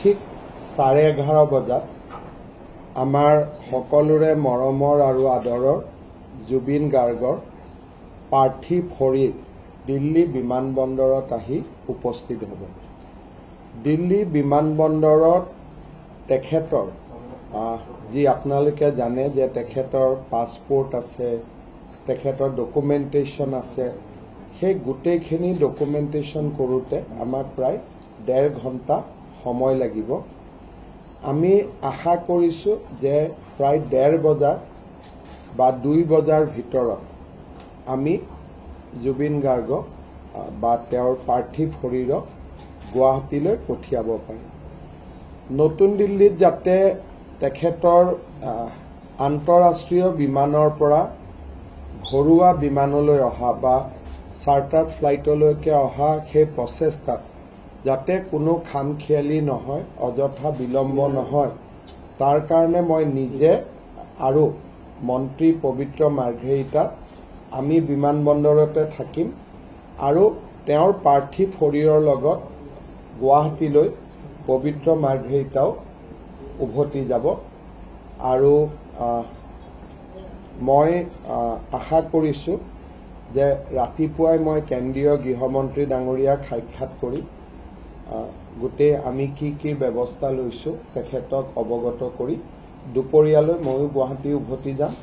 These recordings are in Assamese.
ঠিক 11:30 বজাত আমাৰ সকলোৰে মৰমৰ আৰু আদৰৰ জুবিন গাৰ্গৰ পাৰ্থিৱ শৰীৰ দিল্লী বিমানবন্দৰত আহি উপস্থিত হ'ব। দিল্লী বিমানবন্দৰত তেখেতৰ যি আপোনালোকে জানে যে তেখেতৰ পাছপোৰ্ট আছে, তেখেতৰ ডকুমেণ্টেশ্যন আছে, সেই গোটেইখিনি ডকুমেণ্টেশ্যন কৰোঁতে আমাক প্ৰায় 1.5 ঘণ্টা সময় লাগিব। আমি আশা কৰিছোঁ যে প্ৰায় 1:30 বজাৰ বা 2 বজাৰ ভিতৰত আমি জুবিন গাৰ্গক বা তেওঁৰ পাৰ্থিৱ শৰীৰক গুৱাহাটীলৈ পঠিয়াব পাৰিম। নতুন দিল্লীত যাতে তেখেতৰ আন্তঃৰাষ্ট্ৰীয় বিমানৰ পৰা ঘৰুৱা বিমানলৈ অহা বা চাৰ্টাৰ ফ্লাইটলৈকে অহা সেই প্ৰচেষ্টাত যাতে কোনো খামখেয়ালি নহয়, অযথা বিলম্ব নহয়, তাৰ কাৰণে মই নিজে আৰু মন্ত্ৰী পবিত্ৰ মাৰ্ঘেৰিটা আমি বিমানবন্দৰতে থাকিম আৰু তেওঁৰ পাৰ্থিৱ শৰীৰৰ লগত গুৱাহাটীলৈ পবিত্ৰ মাৰ্ঘেৰিটাও উভতি যাব। আৰু মই আশা কৰিছোঁ যে ৰাতিপুৱাই মই কেন্দ্ৰীয় গৃহমন্ত্ৰী ডাঙৰীয়াক সাক্ষাৎ কৰি গোটেই আমি কি ব্যৱস্থা লৈছোঁ তেখেতক অৱগত কৰি দুপৰীয়ালৈ ময়ো গুৱাহাটী উভতি যাম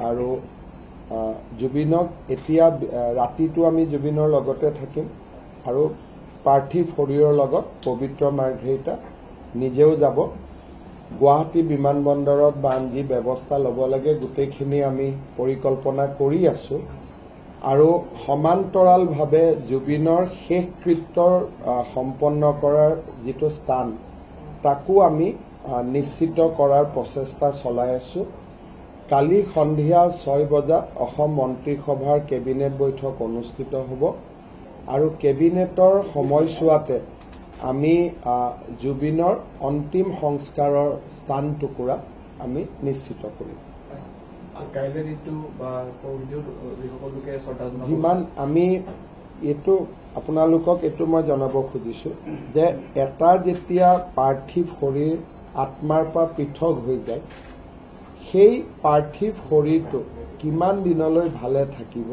আৰু জুবিনক এতিয়া ৰাতিটো আমি জুবিনৰ লগতে থাকিম আৰু পাৰ্থিৱ শৰীৰৰ লগত পবিত্ৰ মাৰ্ঘেৰিটা নিজেও যাব। গুৱাহাটী বিমানবন্দৰত বা আন যি ব্যৱস্থা ল'ব লাগে গোটেইখিনি আমি পৰিকল্পনা কৰি আছোঁ আৰু সমান্তৰালভাৱে জুবিনৰ শেষ কৃত্যৰ সম্পন্ন কৰাৰ যিটো স্থান তাকো আমি নিশ্চিত কৰাৰ প্ৰচেষ্টা চলাই আছোঁ। কালি সন্ধিয়া 6 বজাত অসম মন্ত্ৰীসভাৰ কেবিনেট বৈঠক অনুষ্ঠিত হ'ব আৰু কেবিনেটৰ সময়ছোৱাতে আমি জুবিনৰ অন্তিম সংস্কাৰৰ স্থান টুকুৰা আমি নিশ্চিত কৰিম। যিমান আমি এইটো আপোনালোকক এইটো মই জনাব খুজিছোঁ যে এটা যেতিয়া পাৰ্থিৱ শৰীৰ আত্মাৰ পৰা পৃথক হৈ যায়, সেই পাৰ্থিৱ শৰীৰটো কিমান দিনলৈ ভালে থাকিব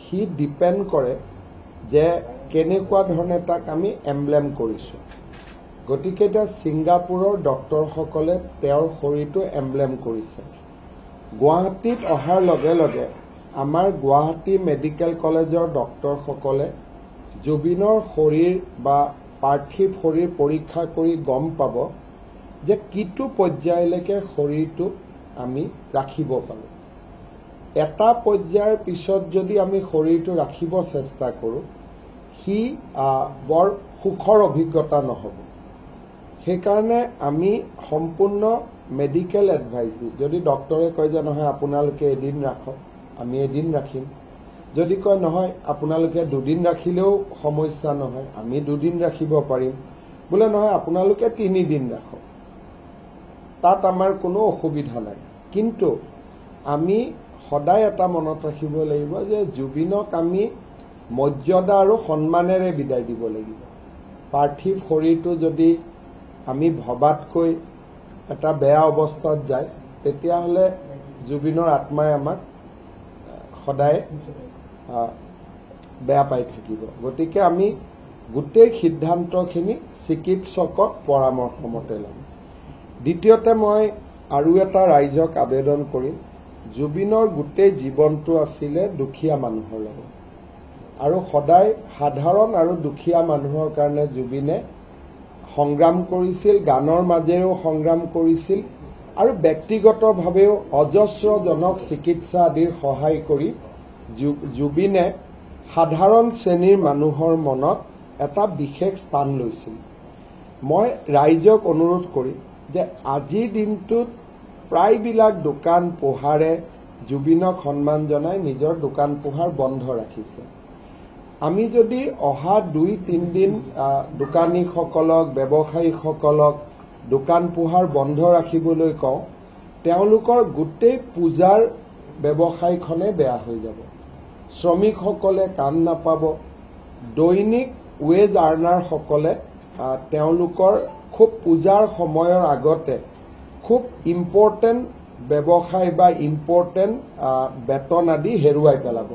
সি ডিপেণ্ড কৰে যে কেনেকুৱা ধৰণে তাক আমি এমব্লেম কৰিছোঁ। গতিকে এতিয়া ছিংগাপুৰৰ ডক্টৰসকলে তেওঁৰ শৰীৰটো এমব্লেম কৰিছে। গুৱাহাটীত অহাৰ লগে লগে আমাৰ গুৱাহাটী মেডিকেল কলেজৰ ডক্টৰসকলে জুবিনৰ শৰীৰ বা পাৰ্থিৱ শৰীৰ পৰীক্ষা কৰি গম পাব যে কিটো পৰ্যায়লৈকে শৰীৰটো আমি ৰাখিব পাৰোঁ। এটা পৰ্যায়ৰ পিছত যদি আমি শৰীৰটো ৰাখিব চেষ্টা কৰোঁ সি বৰ সুখৰ অভিজ্ঞতা নহ'ব। সেইকাৰণে আমি সম্পূৰ্ণ মেডিকেল এডভাইচ দি, যদি ডক্টৰে কয় যে নহয় আপোনালোকে এদিন ৰাখক, আমি এদিন ৰাখিম। যদি কয় নহয় আপোনালোকে 2 দিন ৰাখিলেও সমস্যা নহয়, আমি 2 দিন ৰাখিব পাৰিম। বোলে নহয় আপোনালোকে 3 দিন ৰাখক, তাত আমাৰ কোনো অসুবিধা নাই। কিন্তু আমি সদায় এটা মনত ৰাখিব লাগিব যে জুবিনক আমি মৰ্যাদা আৰু সন্মানেৰে বিদায় দিব লাগিব। পাৰ্থিৱ শৰীৰটো যদি আমি ভবাতকৈ এটা বেয়া অৱস্থাত যায় তেতিয়াহ'লে জুবিনৰ আত্মাই আমাক সদায় বেয়া পাই থাকিব। গতিকে আমি গোটেই সিদ্ধান্তখিনি চিকিৎসকৰ পৰামৰ্শ মতে ল'ম। দ্বিতীয়তে মই আৰু এটা ৰাইজক আবেদন কৰিম, জুবিনৰ গোটেই জীৱনটো আছিলে দুখীয়া মানুহৰ লগত আৰু সদায় সাধাৰণ আৰু দুখীয়া মানুহৰ কাৰণে জুবিনে সংগ্ৰাম কৰিছিল, গানৰ মাজেৰেও সংগ্ৰাম কৰিছিল আৰু ব্যক্তিগতভাৱেও অজস্ৰজনক চিকিৎসা আদিৰ সহায় কৰি জুবিনে সাধাৰণ শ্ৰেণীৰ মানুহৰ মনত এটা বিশেষ স্থান লৈছিল। মই ৰাইজক অনুৰোধ কৰিম যে আজিৰ দিনটোত প্ৰায়বিলাক দোকান পোহাৰে জুবিনক সন্মান জনাই নিজৰ দোকান পোহাৰ বন্ধ ৰাখিছে। আমি যদি অহা 2-3 দিন দোকানীসকলক, ব্যৱসায়ীসকলক দোকান পোহাৰ বন্ধ ৰাখিবলৈ কওঁ, তেওঁলোকৰ গোটেই পূজাৰ ব্যৱসায়খনে বেয়া হৈ যাব। শ্ৰমিকসকলে কাম নাপাব, দৈনিক ৱেজ আৰ্নাৰসকলে তেওঁলোকৰ খুব পূজাৰ সময়ৰ আগতে খুব ইম্পৰ্টেণ্ট ব্যৱসায় বা ইম্পৰ্টেণ্ট বেতন আদি হেৰুৱাই পেলাব।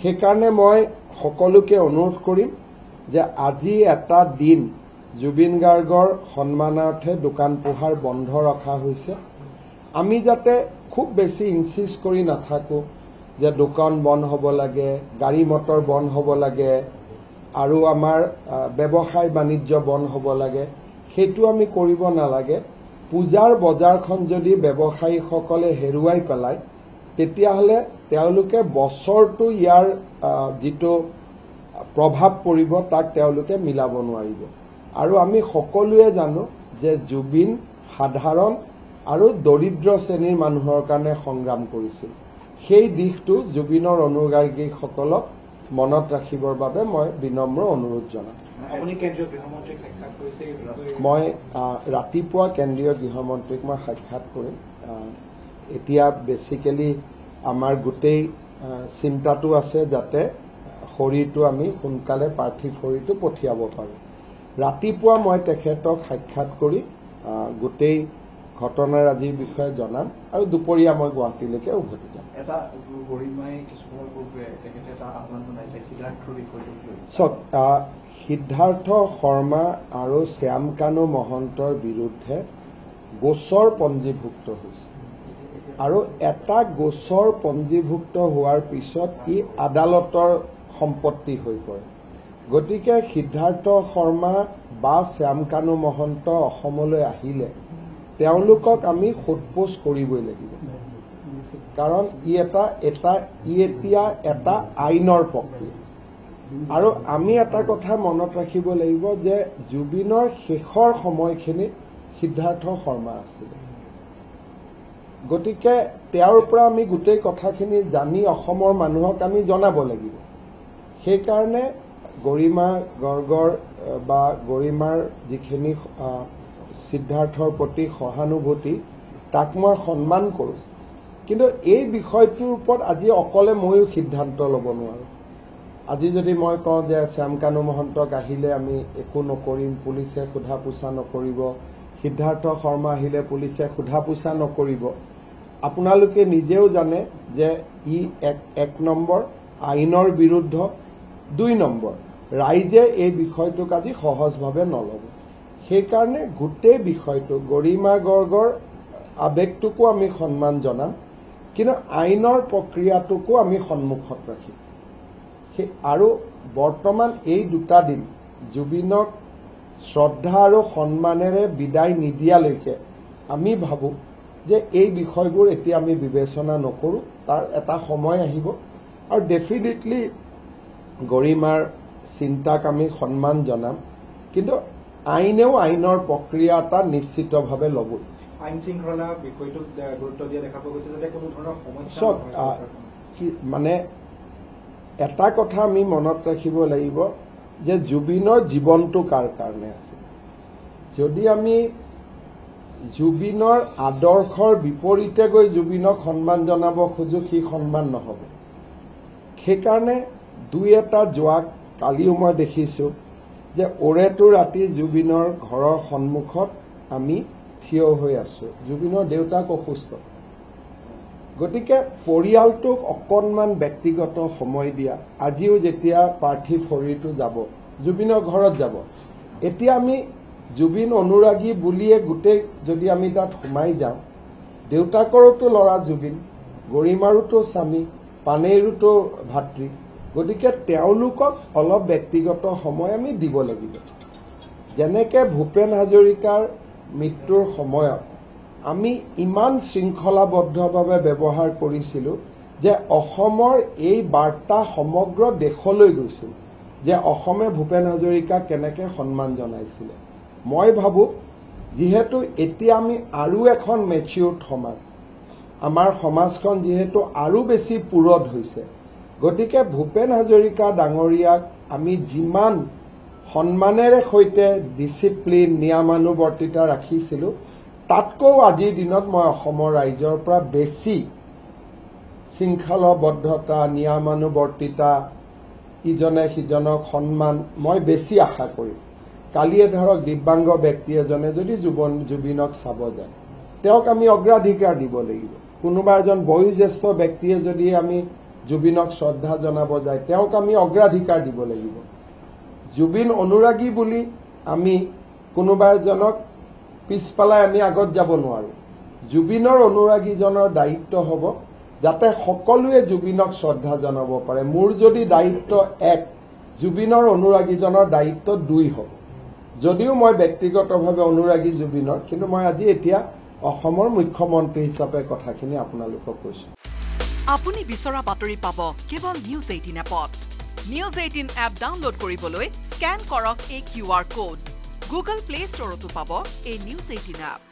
সেইকাৰণে মই সকলোকে অনুৰোধ কৰিম যে আজি এটা দিন জুবিন গাৰ্গৰ সন্মানাৰ্থে দোকান পোহাৰ বন্ধ ৰখা হৈছে। আমি যাতে খুব বেছি ইনচিষ্ট কৰি নাথাকো যে দোকান বন্ধ হ'ব লাগে, গাড়ী মটৰ বন্ধ হ'ব লাগে আৰু আমাৰ ব্যৱসায় বাণিজ্য বন্ধ হ'ব লাগে, সেইটো আমি কৰিব নালাগে। পূজাৰ বজাৰখন যদি ব্যৱসায়ীসকলে হেৰুৱাই পেলায় তেতিয়াহ'লে তেওঁলোকে বছৰটো ইয়াৰ যিটো প্ৰভাৱ পৰিব তাক তেওঁলোকে মিলাব নোৱাৰিব। আৰু আমি সকলোৱে জানো যে জুবিন সাধাৰণ আৰু দৰিদ্ৰ শ্ৰেণীৰ মানুহৰ কাৰণে সংগ্ৰাম কৰিছিল। সেই দিশটো জুবিনৰ অনুৰাগীসকলক মনত ৰাখিবৰ বাবে মই বিনম্ৰ অনুৰোধ জনাম। মই ৰাতিপুৱা কেন্দ্ৰীয় গৃহমন্ত্ৰীক মই সাক্ষাৎ কৰিম। এতিয়া বেচিকেলি আমাৰ গোটেই চিন্তাটো আছে যাতে শৰীৰটো আমি সোনকালে পাৰ্থিৱ শৰীৰটো পঠিয়াব পাৰোঁ। ৰাতিপুৱা মই তেখেতক সাক্ষাৎ কৰি গোটেই ঘটনাৰাজিৰ বিষয়ে জনাম আৰু দুপৰীয়া মই গুৱাহাটীলৈকে উভতি যাম। চাওক, সিদ্ধাৰ্থ শৰ্মা আৰু শ্যাম কানু মহন্তৰ বিৰুদ্ধে গোচৰ পঞ্জীভুক্ত হৈছে আৰু এটা গোচৰ পঞ্জীভুক্ত হোৱাৰ পিছত ই আদালতৰ সম্পত্তি হৈ পৰে। গতিকে সিদ্ধাৰ্থ শৰ্মা বা শ্যাম কানু মহন্ত অসমলৈ আহিলে তেওঁলোকক আমি সোধপোছ কৰিবই লাগিব, কাৰণ ই এতিয়া এটা আইনৰ প্ৰক্ৰিয়া। আৰু আমি এটা কথা মনত ৰাখিব লাগিব যে জুবিনৰ শেষৰ সময়খিনিত সিদ্ধাৰ্থ শৰ্মা আছিলে। গতিকে তেওঁৰ পৰা আমি গোটেই কথাখিনি জানি অসমৰ মানুহক আমি জনাব লাগিব। সেইকাৰণে গৰিমা গৰ্গৰ বা গৰিমাৰ যিখিনি সিদ্ধাৰ্থৰ প্ৰতি সহানুভূতি তাক মই সন্মান কৰোঁ, কিন্তু এই বিষয়টোৰ ওপৰত আজি অকলে ময়ো সিদ্ধান্ত ল'ব নোৱাৰোঁ। আজি যদি মই কওঁ যে শ্যাম কানু মহন্তক আহিলে আমি একো নকৰিম, পুলিচে সোধা পোছা নকৰিব, সিদ্ধাৰ্থ শৰ্মা আহিলে পুলিচে সোধা পোছা নকৰিব, আপোনালোকে নিজেও জানে যে ই এক নম্বৰ আইনৰ বিৰুদ্ধ, 2 নম্বৰ ৰাইজে এই বিষয়টোক আজি সহজভাৱে নল'ব। সেইকাৰণে গোটেই বিষয়টো গৰিমা গৰ্গৰ আৱেগটোকো আমি সন্মান জনাম, কিন্তু আইনৰ প্ৰক্ৰিয়াটোকো আমি সন্মুখত ৰাখিম। আৰু বৰ্তমান এই 2টা দিন জুবিনক শ্ৰদ্ধা আৰু সন্মানেৰে বিদায় নিদিয়ালৈকে আমি ভাবোঁ যে এই বিষয়বোৰ এতিয়া আমি বিবেচনা নকৰোঁ। তাৰ এটা সময় আহিব আৰু ডেফিনেটলি গৰিমাৰ চিন্তাক আমি সন্মান জনাম, কিন্তু আইনেও আইনৰ প্ৰক্ৰিয়া এটা নিশ্চিতভাৱে ল'বই। আইন শৃংখলা বিষয়টোক গুৰুত্ব দিয়া দেখা পোৱা গৈছে যাতে কোনো ধৰণৰ সমস্যা মানে এটা কথা আমি মনত ৰাখিব লাগিব যে জুবিনৰ জীৱনটো কাৰ কাৰণে আছে। যদি আমি জুবিনৰ আদৰ্শৰ বিপৰীতে গৈ জুবিনক সন্মান জনাব খোজো, সি সন্মান নহ'ব। সেইকাৰণে 2-এটা যোৱা কালিও মই দেখিছোঁ যে ওৰেটো ৰাতি জুবিনৰ ঘৰৰ সন্মুখত আমি থিয় হৈ আছোঁ। জুবিনৰ দেউতাক অসুস্থ, গতিকে পৰিয়ালটোক অকণমান ব্যক্তিগত সময় দিয়া। আজিও যেতিয়া পাৰ্থিৱ শৰীৰটো যাব জুবিনৰ ঘৰত যাব, এতিয়া আমি জুবিন অনুৰাগী বুলিয়ে গোটেই যদি আমি তাত সোমাই যাওঁ, দেউতাকৰোতো ল'ৰা জুবিন, গৰিমাৰোতো স্বামী, পানেইৰোতো ভাতৃ, গতিকে তেওঁলোকক অলপ ব্যক্তিগত সময় আমি দিব লাগিব। যেনেকে ভূপেন হাজৰিকাৰ মৃত্যুৰ সময়ত আমি ইমান শৃংখলাবদ্ধভাৱে ব্যৱহাৰ কৰিছিলোঁ যে অসমৰ এই বাৰ্তা সমগ্ৰ দেশলৈ গৈছিল যে অসমে ভূপেন হাজৰিকাক কেনেকৈ সন্মান জনাইছিলে। মই ভাবোঁ যিহেতু এতিয়া আমি আৰু এখন মেচিউৰ্ড সমাজ, আমাৰ সমাজখন যিহেতু আৰু বেছি পুৰঠ হৈছে, গতিকে ভূপেন হাজৰিকা ডাঙৰীয়াক আমি যিমান সন্মানেৰে সৈতে ডিচিপ্লিন নিয়মানুৱৰ্তিতা ৰাখিছিলোঁ, তাতকৈও আজিৰ দিনত মই অসমৰ ৰাইজৰ পৰা বেছি শৃংখলাবদ্ধতা, নিয়মানুৱৰ্তিতা, ইজনে সিজনক সন্মান মই বেছি আশা কৰিম। কালিয়ে ধৰক দিব্যাংগ ব্যক্তি এজনে যদি জুবিনক চাব যায় তেওঁক আমি অগ্ৰাধিকাৰ দিব লাগিব কোনোবা এজন বয়োজ্যেষ্ঠ ব্যক্তিয়ে যদি আমি জুবিনক শ্ৰদ্ধা জনাব যায় তেওঁক আমি অগ্ৰাধিকাৰ দিব লাগিব জুবিন অনুৰাগী বুলি আমি কোনোবা এজনক পিছপালাই আমি আগত যাব নোৱাৰো জুবিনৰ অনুৰাগীজনৰ দায়িত্ব হ'ব যাতে সকলোৱে জুবিনক শ্ৰদ্ধা জনাব পাৰে মোৰ যদি দায়িত্ব 1 জুবিনৰ অনুৰাগীজনৰ দায়িত্ব 2 হ'ব যদিও মই ব্যক্তিগতভাৱে অনুৰাগী জুবিনৰ কিন্তু মই আজি এতিয়া অসমৰ মুখ্যমন্ত্ৰী হিচাপে কথাখিনি আপোনালোকক কৈছো আপুনি বিচৰা বাতৰি পাব কেৱল নিউজ 18 এপত নিউজ 18 এপ ডাউনলোড কৰিবলৈ স্ক্যান কৰক এই QR কোড গুগল প্লে ষ্টৰতো পাব এই নিউজ 18 এপ